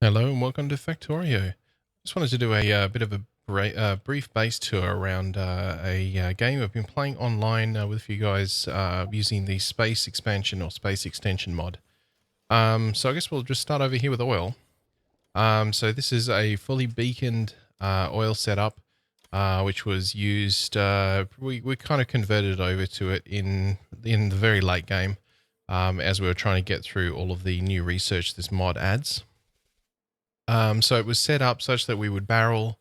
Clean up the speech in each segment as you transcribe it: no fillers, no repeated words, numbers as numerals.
Hello and welcome to Factorio. Just wanted to do a bit of a brief base tour around a game I've been playing online with a few guys using the space expansion or space extension mod. So I guess we'll just start over here with oil. So this is a fully beaconed oil setup, which was used. We kind of converted over to it in the very late game, as we were trying to get through all of the new research this mod adds. So it was set up such that we would barrel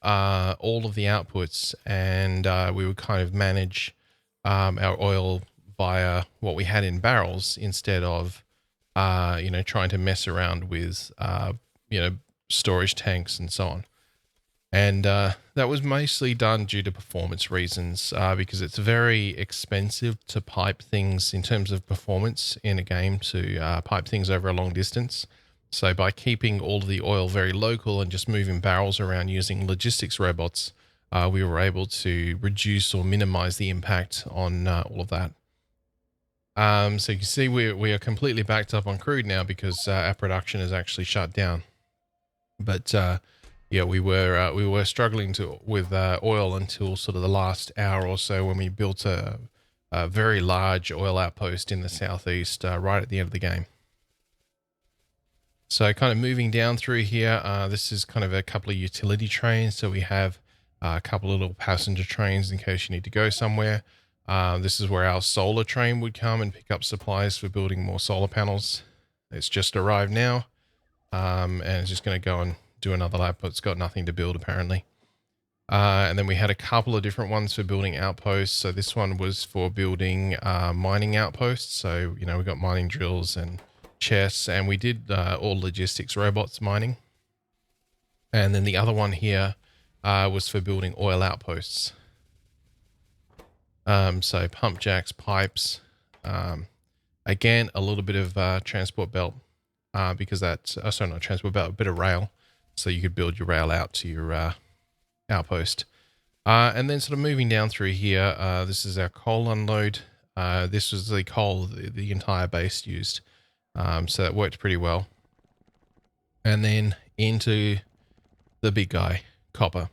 all of the outputs, and we would kind of manage our oil via what we had in barrels instead of trying to mess around with storage tanks and so on. And that was mostly done due to performance reasons, because it's very expensive to pipe things in terms of performance in a game, to pipe things over a long distance. So by keeping all of the oil very local and just moving barrels around using logistics robots, we were able to reduce or minimize the impact on all of that. So you can see we are completely backed up on crude now because our production is actually shut down. But yeah, we were struggling with oil until sort of the last hour or so, when we built a very large oil outpost in the southeast right at the end of the game. So kind of moving down through here, this is kind of a couple of utility trains. So we have a couple of little passenger trains in case you need to go somewhere. This is where our solar train would come and pick up supplies for building more solar panels. It's just arrived now, and it's just going to go and do another lap, but it's got nothing to build apparently. And then we had a couple of different ones for building outposts. So this one was for building mining outposts. So, we got mining drills and chests, and we did all logistics robots mining. And then the other one here was for building oil outposts. So pump jacks, pipes, again, a little bit of transport belt, because that's, sorry, not transport belt, a bit of rail. So you could build your rail out to your outpost. And then sort of moving down through here, this is our coal unload. This was the coal the entire base used. So that worked pretty well. And then into the big guy, copper.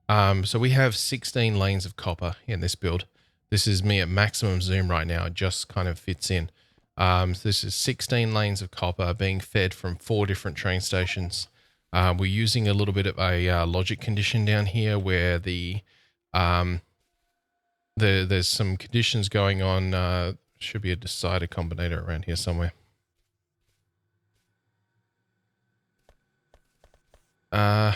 So we have 16 lanes of copper in this build. This is me at maximum zoom right now. It just kind of fits in. So this is 16 lanes of copper being fed from 4 different train stations. We're using a little bit of a logic condition down here where there's some conditions going on. Should be a decider combinator around here somewhere. I'm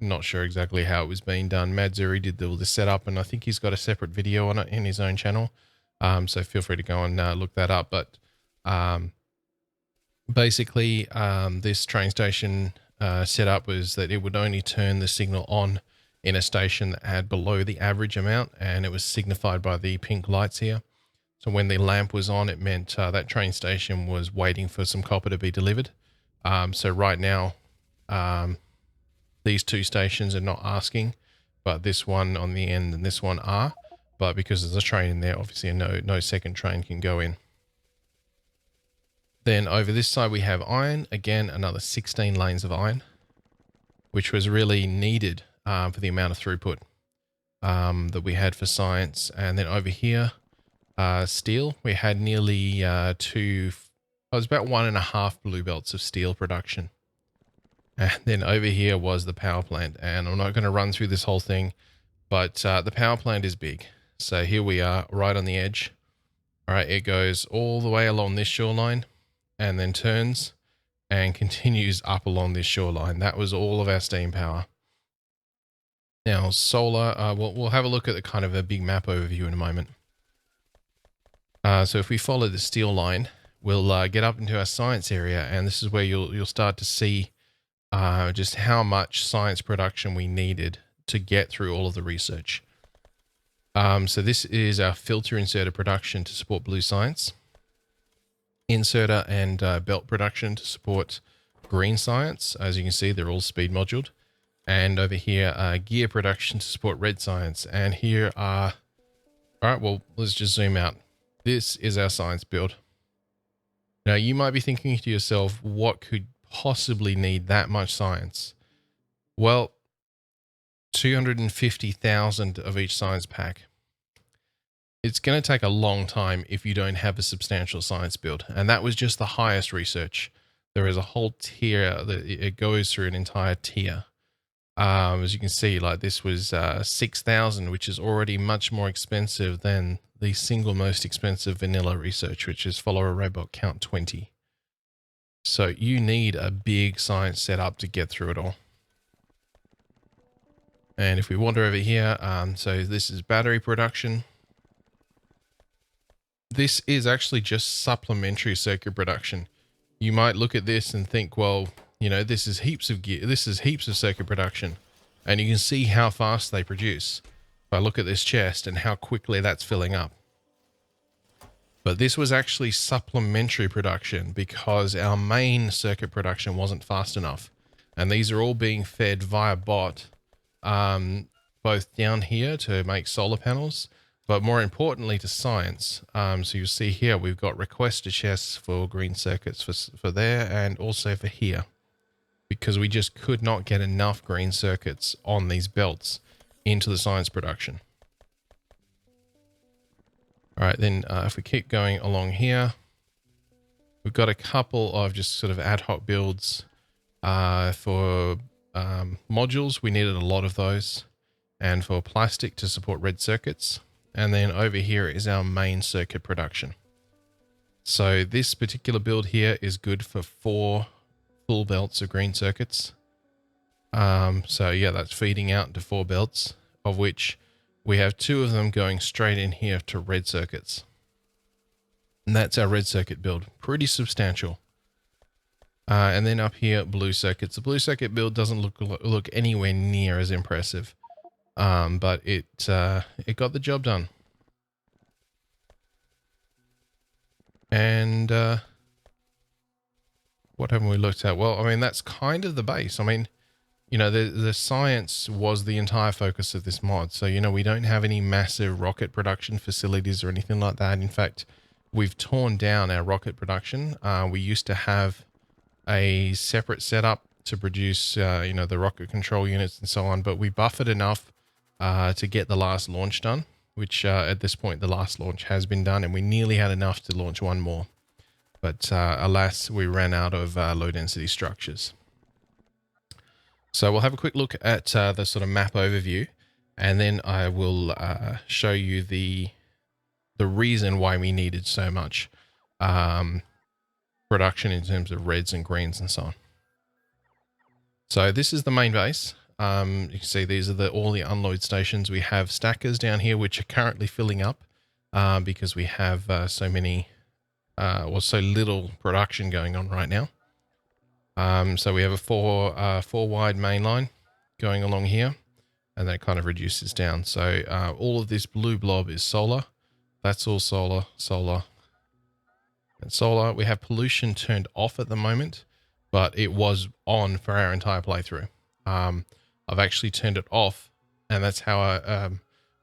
not sure exactly how it was being done. Madzuri did all the setup, and I think he's got a separate video on it in his own channel. So feel free to go and look that up. But basically, this train station setup was that it would only turn the signal on in a station that had below the average amount, and it was signified by the pink lights here. So when the lamp was on, it meant that train station was waiting for some copper to be delivered. So right now, these 2 stations are not asking, but this one on the end and this one are. But because there's a train in there, obviously no second train can go in. Then over this side we have iron. Again, another 16 lanes of iron, which was really needed for the amount of throughput that we had for science. And then over here, steel. We had nearly it was about 1.5 blue belts of steel production. And then over here was the power plant. And I'm not going to run through this whole thing, but the power plant is big. So here we are right on the edge. All right, it goes all the way along this shoreline and then turns and continues up along this shoreline. That was all of our steam power. Now solar, we'll have a look at the kind of a big map overview in a moment. So if we follow the steel line, we'll get up into our science area, and this is where you'll start to see just how much science production we needed to get through all of the research. So this is our filter inserter production to support blue science, inserter and belt production to support green science. As you can see, they're all speed moduled. And over here, gear production to support red science. And here are, all right, well, let's just zoom out. This is our science build. Now you might be thinking to yourself, what could possibly need that much science? Well, 250,000 of each science pack. It's going to take a long time if you don't have a substantial science build. And that was just the highest research. There is a whole tier that it goes through, an entire tier. As you can see, like this was 6,000, which is already much more expensive than the single most expensive vanilla research, which is follow a robot count 20. So you need a big science setup to get through it all. And if we wander over here, so this is battery production. This is actually just supplementary circuit production. You might look at this and think, well, you know, this is heaps of gear. This is heaps of circuit production. And you can see how fast they produce. If I look at this chest and how quickly that's filling up. But this was actually supplementary production because our main circuit production wasn't fast enough. And these are all being fed via bot, both down here to make solar panels, but more importantly to science. So you'll see here, we've got requested chests for green circuits for there and also for here, because we just could not get enough green circuits on these belts into the science production. All right, then if we keep going along here, we've got a couple of just sort of ad hoc builds for modules. We needed a lot of those, and for plastic to support red circuits. And then over here is our main circuit production. So this particular build here is good for 4 full belts of green circuits. So yeah, that's feeding out into 4 belts, of which we have 2 of them going straight in here to red circuits. And that's our red circuit build. Pretty substantial. And then up here, blue circuits. The blue circuit build doesn't look anywhere near as impressive. But it got the job done. And what haven't we looked at? Well, I mean, that's kind of the base. I mean, you know, the science was the entire focus of this mod. So, you know, we don't have any massive rocket production facilities or anything like that. In fact, we've torn down our rocket production. We used to have a separate setup to produce, you know, the rocket control units and so on, but we buffered enough to get the last launch done, which at this point, the last launch has been done, and we nearly had enough to launch one more. But alas, we ran out of low density structures. So we'll have a quick look at the sort of map overview, and then I will show you the reason why we needed so much production in terms of reds and greens and so on. So this is the main base. You can see these are all the unload stations. We have stackers down here, which are currently filling up because we have so little production going on right now. So we have a 4 wide main line going along here, and that kind of reduces down. So all of this blue blob is solar. That's all solar, solar, and solar. We have pollution turned off at the moment, but it was on for our entire playthrough. I've actually turned it off, and that's how I,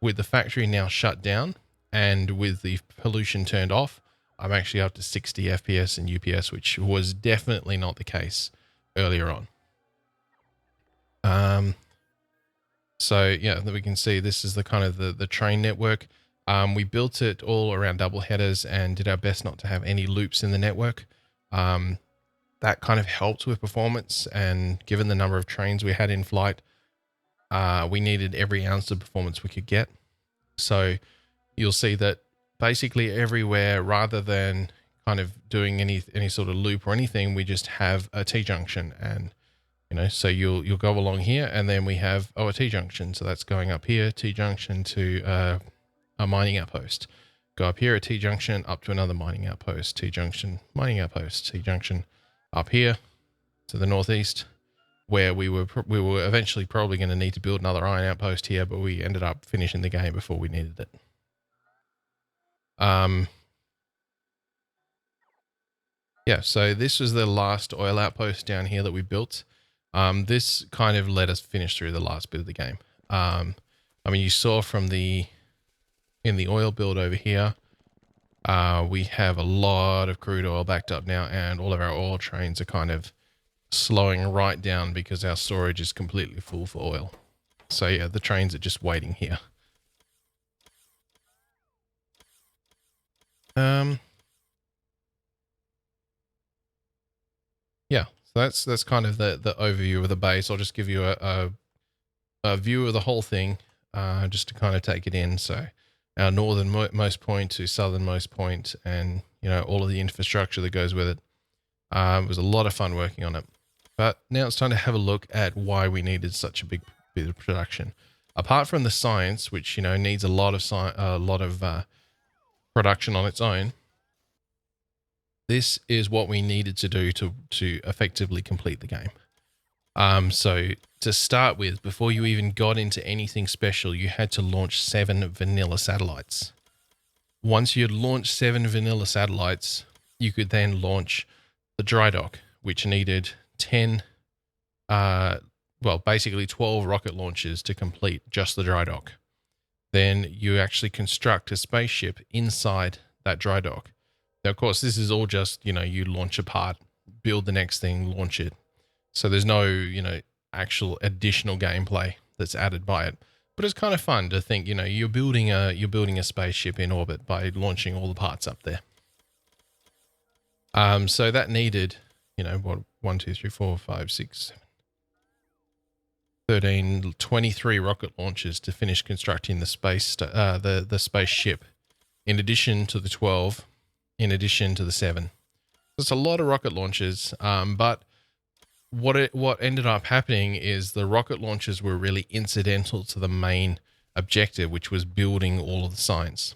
with the factory now shut down and with the pollution turned off, I'm actually up to 60 FPS and UPS, which was definitely not the case earlier on. So yeah, we can see this is the kind of the train network. We built it all around double headers and did our best not to have any loops in the network. That kind of helped with performance, and given the number of trains we had in flight, we needed every ounce of performance we could get. So you'll see that basically everywhere, rather than kind of doing any sort of loop or anything, we just have a T-junction. And, you know, so you'll go along here, and then we have, a T-junction. So that's going up here, T-junction to a mining outpost. Go up here, a T-junction, up to another mining outpost, T-junction, mining outpost, T-junction, up here to the northeast, where we were eventually probably going to need to build another iron outpost here, but we ended up finishing the game before we needed it. Yeah, so this was the last oil outpost down here that we built. This kind of let us finish through the last bit of the game. I mean, you saw from in the oil build over here, we have a lot of crude oil backed up now, and all of our oil trains are kind of slowing right down because our storage is completely full for oil. So yeah, the trains are just waiting here. Yeah, so that's kind of the overview of the base. I'll just give you a view of the whole thing, just to kind of take it in. So our northernmost point to southernmost point, and all of the infrastructure that goes with it. It was a lot of fun working on it. But now it's time to have a look at why we needed such a big bit of production. Apart from the science, which needs a lot of production on its own, this is what we needed to do to effectively complete the game. So to start with, before you even got into anything special, you had to launch 7 vanilla satellites. Once you had launched 7 vanilla satellites, you could then launch the dry dock, which needed 10, basically 12 rocket launches to complete just the dry dock. Then you actually construct a spaceship inside that dry dock. Now, of course, this is all just, you launch a part, build the next thing, launch it. So there's no, actual additional gameplay that's added by it. But it's kind of fun to think, you're building a spaceship in orbit by launching all the parts up there. So that needed, 1, 2, 3, 4, 5, 6, 7, 13, 23 rocket launches to finish constructing the the spaceship, in addition to the 12, in addition to the 7. So it's a lot of rocket launches, but what ended up happening is the rocket launches were really incidental to the main objective, which was building all of the science.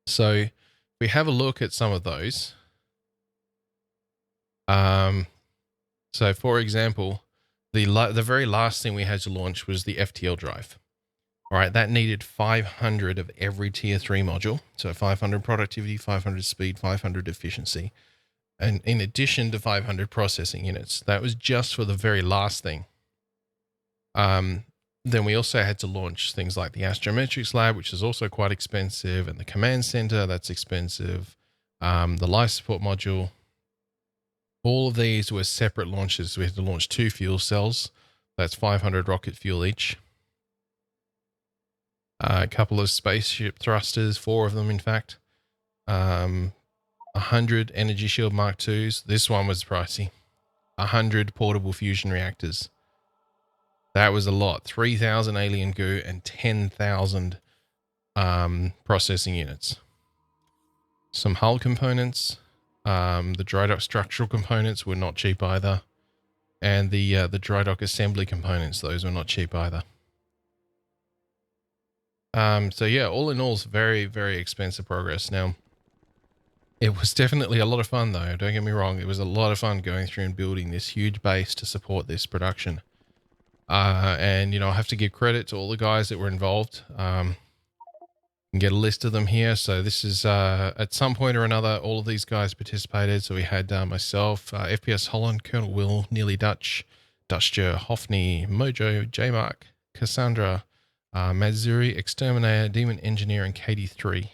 So if we have a look at some of those. So for example, the very last thing we had to launch was the FTL drive. All right, that needed 500 of every tier 3 module. So 500 productivity, 500 speed, 500 efficiency. And in addition to 500 processing units. That was just for the very last thing. Then we also had to launch things like the astrometrics lab, which is also quite expensive, and the command center, that's expensive. The life support module. All of these were separate launches. We had to launch 2 fuel cells. That's 500 rocket fuel each. A couple of spaceship thrusters, 4 of them, in fact. 100 energy shield Mark IIs. This one was pricey. 100 portable fusion reactors. That was a lot. 3,000 alien goo and 10,000 processing units. Some hull components. The dry dock structural components were not cheap either. And the dry dock assembly components, those were not cheap either. So yeah, all in all, it's very, very expensive progress. Now, it was definitely a lot of fun though. Don't get me wrong. It was a lot of fun going through and building this huge base to support this production. And I have to give credit to all the guys that were involved. You can get a list of them here. So this is, at some point or another, all of these guys participated. So we had myself, FPS Holland, Colonel Will, Nearly Dutch, Dutcher, Hoffney, Mojo, J-Mark, Cassandra, Mazuri, Exterminator, Demon Engineer, and KD3.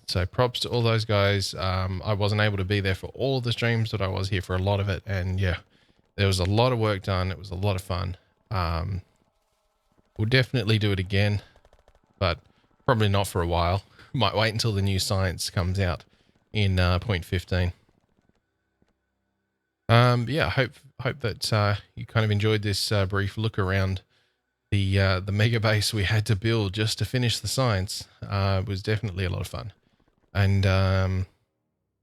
So props to all those guys. I wasn't able to be there for all of the streams, but I was here for a lot of it. And yeah, there was a lot of work done. It was a lot of fun. We'll definitely do it again, but probably not for a while. Might wait until the new science comes out in 0.15. Yeah, hope that you kind of enjoyed this brief look around the Megabase we had to build just to finish the science. It was definitely a lot of fun. And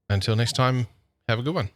until next time, have a good one.